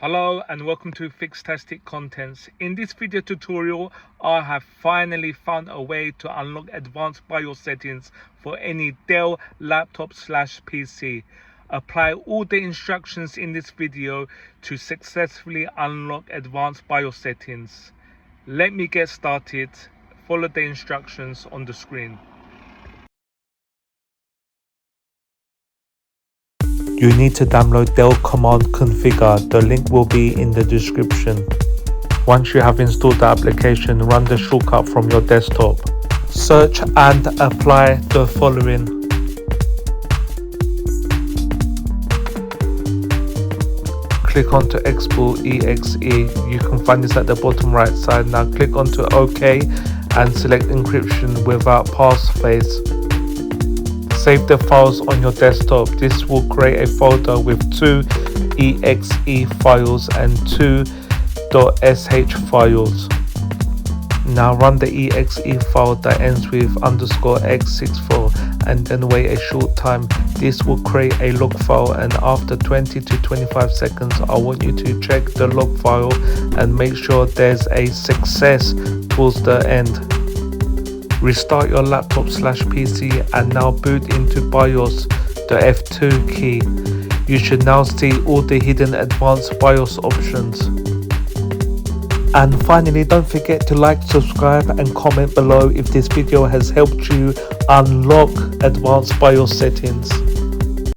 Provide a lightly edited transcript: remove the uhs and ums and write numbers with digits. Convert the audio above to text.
Hello and welcome to FIXtastic Contents. In this video tutorial, I have finally found a way to unlock advanced BIOS settings for any Dell laptop/PC. Apply all the instructions in this video to successfully unlock advanced BIOS settings. Let me get started. Follow the instructions on the screen. You need to download Dell Command Configure. The link will be in the description. Once you have installed the application, run the shortcut from your desktop. Search and apply the following. Click onto Export EXE. You can find this at the bottom right side. Now click onto OK and select encryption without passphrase. Save the files on your desktop. This will create a folder with 2 exe files and 2 .sh files. Now run the exe file that ends with _x64 and then wait a short time. This will create a log file, and after 20 to 25 seconds I want you to check the log file and make sure there's a success towards the end. Restart your laptop/PC and now boot into BIOS, the F2 key. You should now see all the hidden advanced BIOS options. And finally, don't forget to like, subscribe and comment below if this video has helped you unlock advanced BIOS settings.